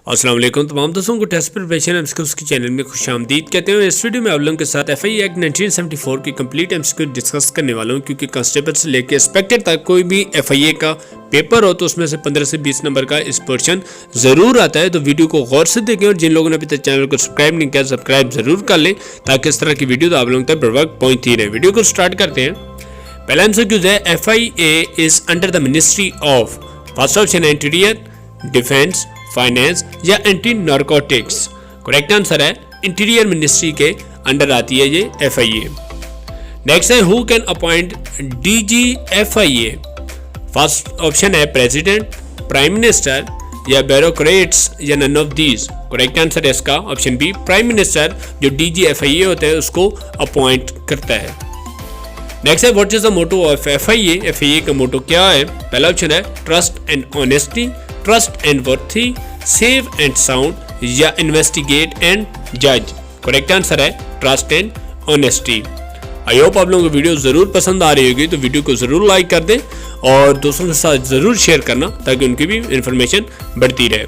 अस्सलाम वालेकुम तमाम दोस्तों को टेस्ट प्रिपरेशन एमसीक्यूज की चैनल में खुशामदीद कहते हैं। इस वीडियो में आप लोगों के साथ एफआई एक्ट 1974 की कंप्लीट एमसीक्यू डिस्कस करने वाला हूं, क्योंकि कांस्टेबल से लेकर इंस्पेक्टर तक कोई भी एफआईए का पेपर हो तो उसमें से 15 से 20 नंबर का इस पोर्शन ज़रूर आता है। तो वीडियो को गौर से देखें और जिन लोगों ने अभी तक चैनल को सब्सक्राइब नहीं किया सब्सक्राइब ज़रूर कर लें, ताकि इस तरह की वीडियो आप लोगों तक बर वक्त पहुँचती रहे। वीडियो को स्टार्ट करते हैं। पहला एमसीक्यूज है, FIA is under the ministry of. First option है इंटीरियर, डिफेंस, फाइनेंस या एंटी नारकोटिक्स। करेक्ट आंसर है इंटीरियर मिनिस्ट्री के अंडर आती है ये एफआईए। नेक्स्ट है, who can appoint DG FIA. First option है प्रेसिडेंट, प्राइम मिनिस्टर या ब्यूरोक्रेट्स या none of these. Correct answer है इसका ऑप्शन बी, प्राइम मिनिस्टर जो डीजी एफआईए होता है उसको अपॉइंट करता है। नेक्स्ट है, what is the motto of FIA. FIA का मोटो क्या है। पहला ऑप्शन है trust and honesty, trust and worthy, save and sound या इन्वेस्टिगेट एंड जज। करेक्ट आंसर है trust and honesty. I hope आप लोगों को वीडियो जरूर पसंद आ रही होगी, तो वीडियो को जरूर लाइक कर दें और दोस्तों के साथ जरूर शेयर करना, ताकि उनकी भी इंफॉर्मेशन बढ़ती रहे।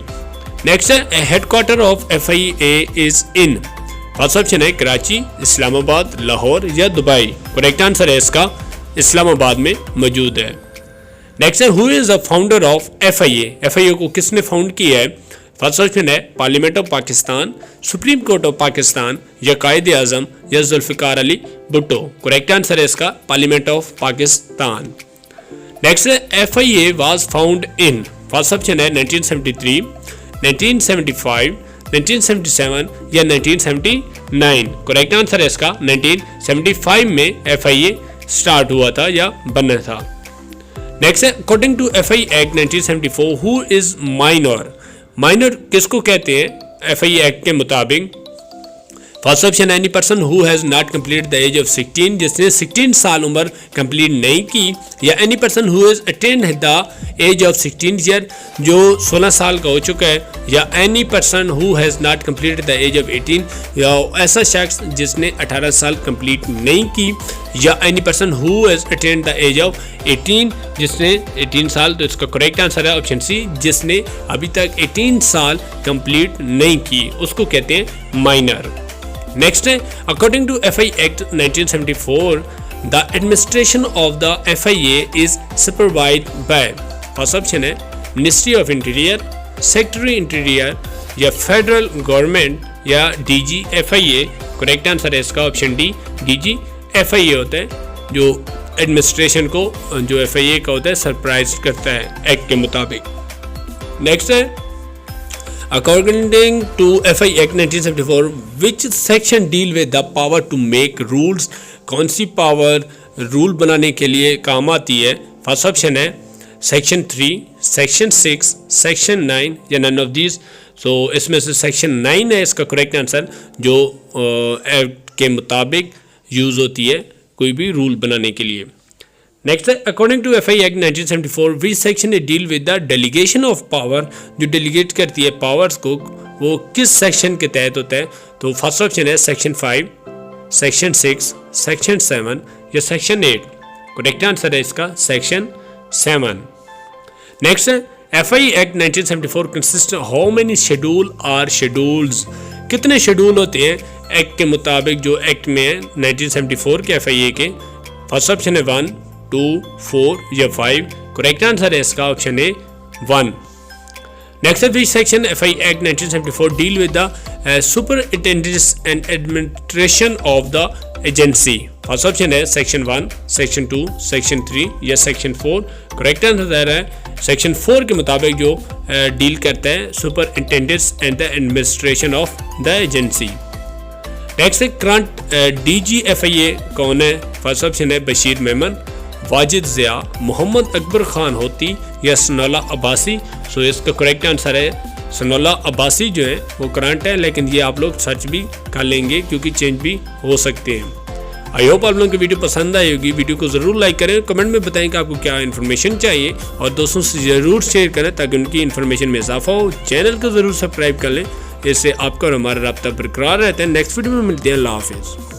नेक्स्ट है, headquarter of FIA is in. First option है कराची, इस्लामाबाद, लाहौर या दुबई। करेक्ट आंसर है इसका इस्लामाबाद में मौजूद है। नेक्स्ट है, who is the founder of FIA. FIA को किसने फाउंड किया है। फर्स्ट ऑप्शन है parliament of Pakistan, supreme court of Pakistan या कायदे आजम या जुल्फिकार अली भुट्टो। करेक्ट आंसर है इसका पार्लियामेंट ऑफ पाकिस्तान। नेक्स्ट है, FIA was found in. First option है 1973, 1975, 1977 या 1979। करेक्ट आंसर है इसका 1975 में एफआईए स्टार्ट हुआ था या बना था। नेक्स्ट है, according to FI act 1974 who is minor. Minor किसको कहते हैं एफआई एक्ट के मुताबिक। First option any person who has not complete the age of 16, जिसने 16 साल उम्र कंप्लीट नहीं की, या any person who has attend the age of 16 year, जो 16 साल का हो चुका है, या any person who has not complete the age of 18, या ऐसा शख्स जिसने 18 साल कंप्लीट नहीं की, या any person who has attend the age of 18, जिसने 18 साल। तो इसका करेक्ट आंसर है ऑप्शन सी, जिसने अभी तक 18 साल कंप्लीट नहीं की, उसको कहते हैं माइनर। नेक्स्ट है, according to FI act 1974 the administration of the FIA is supervised by. First option है ministry of interior, secretary interior या फेडरल गवर्नमेंट या डीजी एफआईए। करेक्ट आंसर है इसका ऑप्शन डी, डीजी एफआईए होता है जो administration को जो एफआईए का होता है सरप्राइज करता है एक्ट के मुताबिक। नेक्स्ट है, according to FI act 1974 which section deal with the power to make rules. कौन सी पावर रूल बनाने के लिए काम आती है। फर्स्ट ऑप्शन है सेक्शन 3, सेक्शन 6, सेक्शन 9 या नन ऑफ दीज। सो इसमें से सेक्शन 9 है इसका करेक्ट आंसर, जो एक्ट के मुताबिक यूज़ होती है कोई भी रूल बनाने के लिए। नेक्स्ट है, according to FI act 1974 which section deal with the delegation of power. जो डेलीगेट करती है पावर्स को, वो किस सेक्शन के तहत होता है। तो फर्स्ट ऑप्शन है सेक्शन 5, सेक्शन 6, सेक्शन 7 या सेक्शन 8। करेक्ट आंसर है इसका सेक्शन 7। नेक्स्ट है, FIA act 1974 consist how many schedule are schedules. कितने शेड्यूल होते हैं एक्ट के मुताबिक जो एक्ट में है 1974 के एफआईए के। फर्स्ट ऑप्शन है 1, 2, 4 या 5। करेक्ट आंसर है इसका ऑप्शन ए 1। नेक्स्ट है, which section FI act 1974 deal with the superintendence and administration of the agency. First option है सेक्शन 1, सेक्शन 2, सेक्शन 3 या सेक्शन 4। करेक्ट आंसर है सेक्शन 4 के मुताबिक जो डील करता है superintendence and the administration of the agency. Next है, current DG FIA कौन है। फर्स्ट ऑप्शन है बशीर मेमन, वाजिद ज़िया, मोहम्मद अकबर खान होती या सनाउल्लाह अब्बासी। सो इसका करेक्ट आंसर है सनाउल्लाह अब्बासी जो है वो करंट है, लेकिन ये आप लोग सर्च भी कर लेंगे क्योंकि चेंज भी हो सकते हैं। आई होप आप लोगों की वीडियो पसंद आई होगी। वीडियो को ज़रूर लाइक करें, कमेंट में बताएं कि आपको क्या इन्फॉर्मेशन चाहिए, और दोस्तों से ज़रूर शेयर करें ताकि उनकी इन्फॉर्मेशन में इजाफा हो। चैनल को ज़रूर सब्सक्राइब कर लें, इससे आपका और हमारा राब्ता बरकरार रहता है। नेक्स्ट वीडियो में मिलते हैं। अल्लाह हाफिज़।